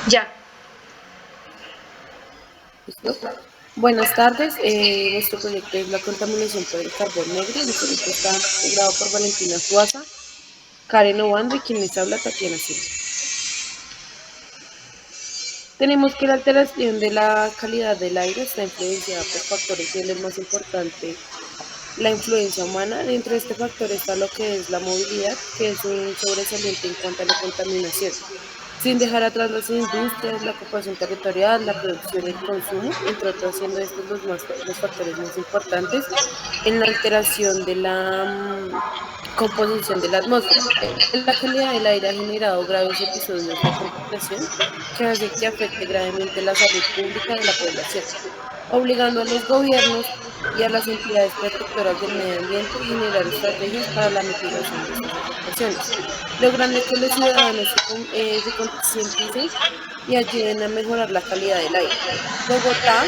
Ya. ¿Listo? Buenas tardes. Nuestro proyecto es la contaminación por el carbón negro. El proyecto está integrado por Valentina Suaza, Karen Obando y quien les habla, Tatiana Silva. Tenemos que la alteración de la calidad del aire está influenciada por factores y el más importante, la influencia humana. Dentro de este factor está lo que es la movilidad, que es un sobresaliente en cuanto a la contaminación, sin dejar atrás las industrias, la ocupación territorial, la producción y el consumo, entre otros, siendo estos los factores más importantes en la alteración de la composición de la atmósfera. La calidad del aire ha generado graves episodios de contaminación que hace que afecte gravemente la salud pública de la población, obligando a los gobiernos y a las entidades protectoras del medio ambiente a generar estrategias para la mitigación de estas afectaciones, logrando que los ciudadanos se concienticen y ayuden a mejorar la calidad del aire. Bogotá,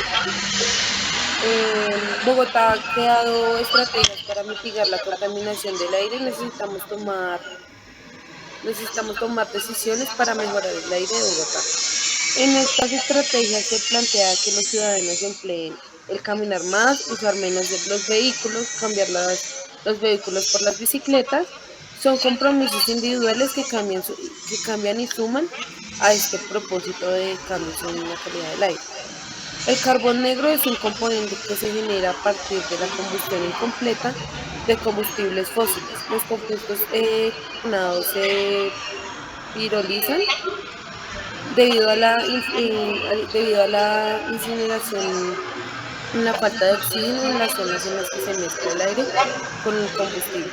Bogotá ha creado estrategias para mitigar la contaminación del aire y necesitamos tomar decisiones para mejorar el aire de Bogotá. En estas estrategias se plantea que los ciudadanos empleen el caminar más, usar menos de los vehículos, los vehículos por las bicicletas. Son compromisos individuales que cambian y suman a este propósito de cambios en la calidad del aire. El carbón negro es un componente que se genera a partir de la combustión incompleta de combustibles fósiles. Los compuestos carbonados se pirolizan debido a la incineración, la falta de oxígeno en las zonas en las que se mezcla el aire con el combustible.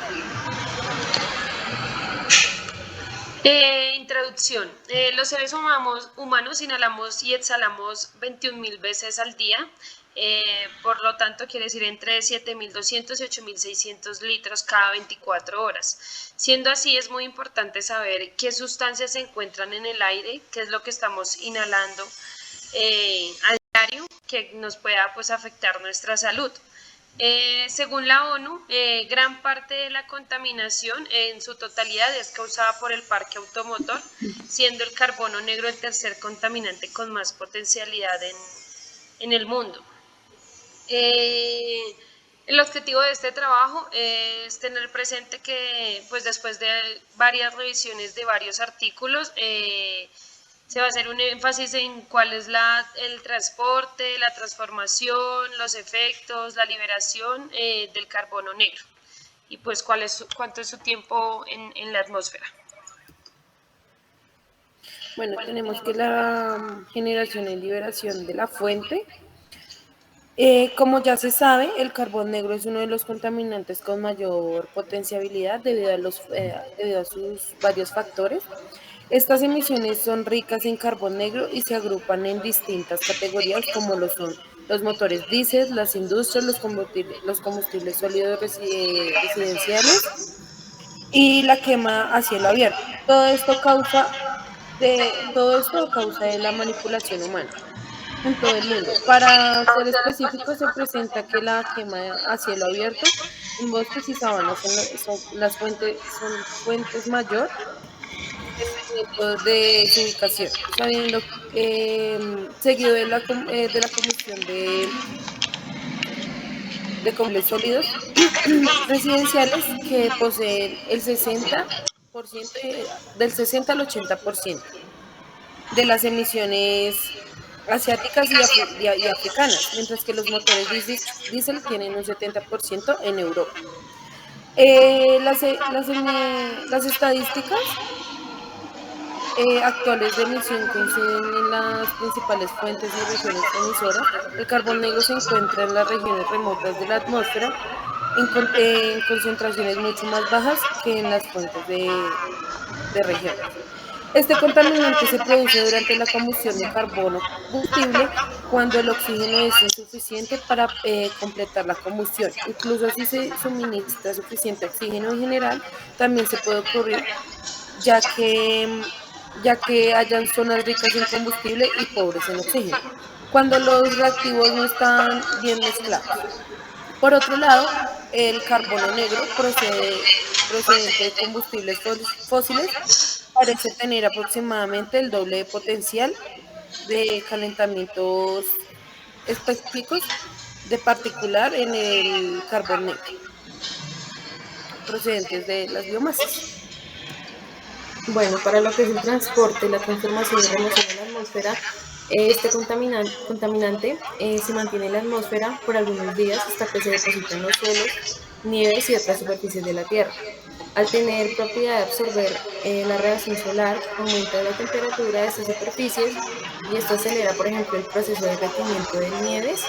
Introducción. Los seres humanos inhalamos y exhalamos 21.000 veces al día. Por lo tanto, quiere decir entre 7.200 y 8.600 litros cada 24 horas. Siendo así, es muy importante saber qué sustancias se encuentran en el aire, qué es lo que estamos inhalando a diario, que nos pueda pues, afectar nuestra salud. Según la ONU, gran parte de la contaminación en su totalidad es causada por el parque automotor, siendo el carbono negro el tercer contaminante con más potencialidad en el mundo. El objetivo de este trabajo es tener presente que pues después de varias revisiones de varios artículos, se va a hacer un énfasis en cuál es el transporte, la transformación, los efectos, la liberación del carbono negro y pues cuánto es su tiempo en la atmósfera. Bueno, tenemos que la generación y liberación de la fuente. Como ya se sabe, el carbón negro es uno de los contaminantes con mayor potencialidad debido a sus varios factores. Estas emisiones son ricas en carbón negro y se agrupan en distintas categorías como lo son los motores diésel, las industrias, los combustibles sólidos residenciales y la quema a cielo abierto. Todo esto a causa de la manipulación humana en todo el mundo. Para ser específico, se presenta que la quema a cielo abierto en bosques y sabanas son fuentes mayor dependiendo de su ubicación, sabiendo seguido de la combustión de combustibles sólidos residenciales que poseen el 60% del 60 al 80% de las emisiones asiáticas y africanas, mientras que los motores diésel tienen un 70% en Europa. Las estadísticas actuales de emisión coinciden en las principales fuentes y regiones emisoras. El carbón negro se encuentra en las regiones remotas de la atmósfera en concentraciones mucho más bajas que en las fuentes de regiones. Este contaminante se produce durante la combustión de carbono combustible cuando el oxígeno es insuficiente para completar la combustión. Incluso si se suministra suficiente oxígeno en general, también se puede ocurrir ya que, ya que hayan zonas ricas en combustible y pobres en oxígeno, cuando los reactivos no están bien mezclados. Por otro lado, el carbono negro procedente de combustibles fósiles parece tener aproximadamente el doble de potencial de calentamientos específicos de particular en el carbón negro procedentes de las biomasas. Bueno, para lo que es el transporte, la transformación y remoción en la atmósfera, este contaminante se mantiene en la atmósfera por algunos días hasta que se deposita en los suelos, nieves y otras superficies de la Tierra. Al tener propiedad de absorber la radiación solar, aumenta la temperatura de estas superficies y esto acelera, por ejemplo, el proceso de derretimiento de nieves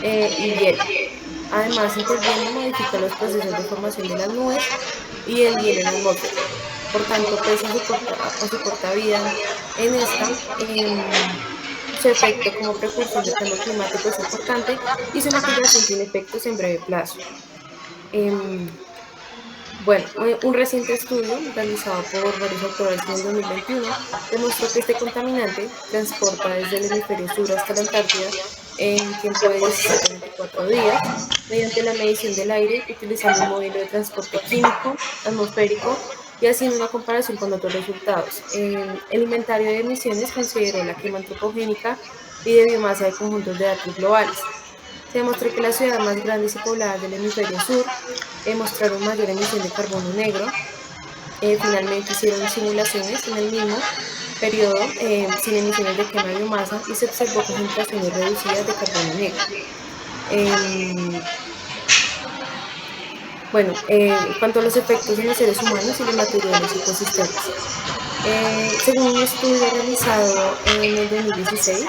y hielo. Además, interviene y modifica los procesos de formación de las nubes y el hielo en la atmósfera. Por tanto, pese a su corta vida en esta, su efecto como precursor del cambio climático es importante y su mitigación tiene efectos en breve plazo. Em, bueno, un reciente estudio realizado por varios autores en el 2021 demostró que este contaminante transporta desde el hemisferio sur hasta la Antártida en tiempo de 17 a 24 días mediante la medición del aire utilizando un modelo de transporte químico atmosférico y haciendo una comparación con otros resultados. El inventario de emisiones consideró la quema antropogénica y de biomasa de conjuntos de datos globales. Se demostró que las ciudades más grandes y pobladas del hemisferio sur mostraron mayor emisión de carbono negro. Finalmente hicieron simulaciones en el mismo periodo sin emisiones de quema de biomasa y se observó concentraciones reducidas de carbono negro. Eh, en cuanto a los efectos en los seres humanos y los materiales y ecosistemas. Según un estudio realizado en el 2016,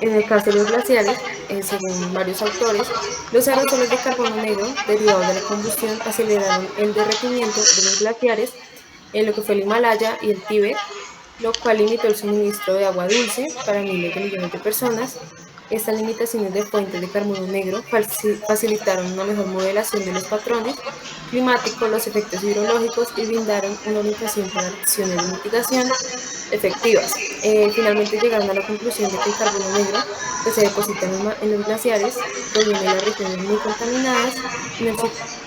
en el caso de los glaciares, según varios autores, los aerosoles de carbono negro derivados de la combustión aceleraron el derretimiento de los glaciares en lo que fue el Himalaya y el Tíbet, lo cual limitó el suministro de agua dulce para miles de millones de personas. Estas limitaciones de fuentes de carbono negro facilitaron una mejor modelación de los patrones climáticos, los efectos hidrológicos y brindaron una orientación para acciones de mitigación efectivas. Finalmente llegaron a la conclusión de que el carbono negro que se deposita en los glaciares proviene de las regiones muy contaminadas en el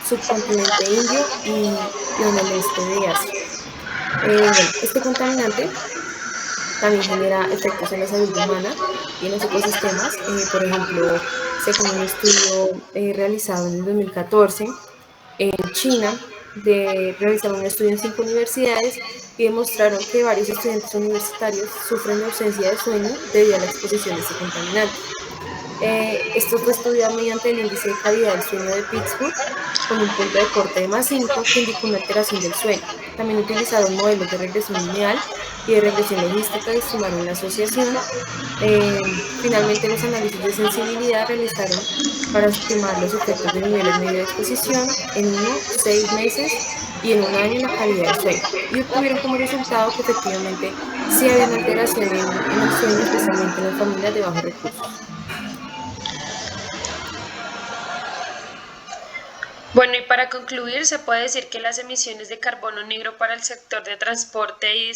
subcontinente indio y en el este de Asia. Este contaminante también genera efectos en la salud humana y en los ecosistemas. Por ejemplo, según un estudio realizado en el 2014 en China, realizaron un estudio en 5 universidades y demostraron que varios estudiantes universitarios sufren de ausencia de sueño debido a la exposición de este contaminante. Esto fue estudiado mediante el índice de calidad del sueño de Pittsburgh con un punto de corte de +5 que indica una alteración del sueño. También utilizaron modelos de regresión lineal y de regresión logística y estimaron la asociación. Finalmente, los análisis de sensibilidad realizaron para estimar los efectos de niveles medios de exposición en 6 meses y en un año en la calidad del sueño. Y obtuvieron como resultado que efectivamente sí había una alteración en el sueño, especialmente en las familias de bajos recursos. Bueno, y para concluir, se puede decir que las emisiones de carbono negro para el sector de transporte y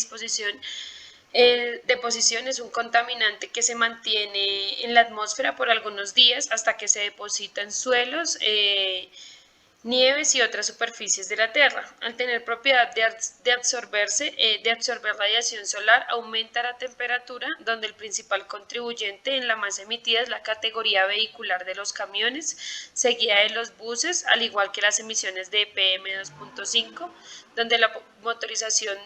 deposición es un contaminante que se mantiene en la atmósfera por algunos días hasta que se deposita en suelos, nieves y otras superficies de la Tierra. Al tener propiedad de absorber radiación solar, aumenta la temperatura, donde el principal contribuyente en la masa emitida es la categoría vehicular de los camiones, seguida de los buses, al igual que las emisiones de PM2.5, donde la motorización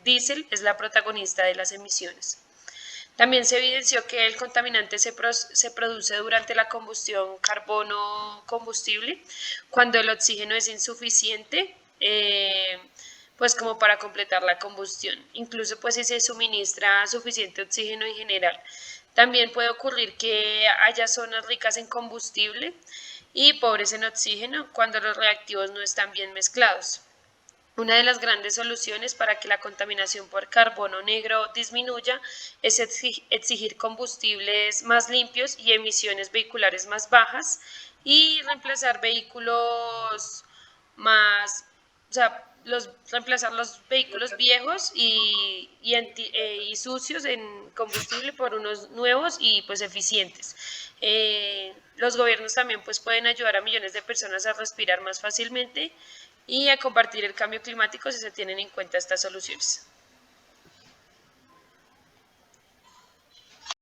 diésel es la protagonista de las emisiones. También se evidenció que el contaminante se produce durante la combustión carbono-combustible, cuando el oxígeno es insuficiente, pues como para completar la combustión, incluso pues si se suministra suficiente oxígeno en general. También puede ocurrir que haya zonas ricas en combustible y pobres en oxígeno cuando los reactivos no están bien mezclados. Una de las grandes soluciones para que la contaminación por carbono negro disminuya es exigir combustibles más limpios y emisiones vehiculares más bajas y reemplazar vehículos más, o sea, reemplazar los vehículos viejos y sucios en combustible por unos nuevos y pues eficientes. Los gobiernos también pues pueden ayudar a millones de personas a respirar más fácilmente y a combatir el cambio climático si se tienen en cuenta estas soluciones.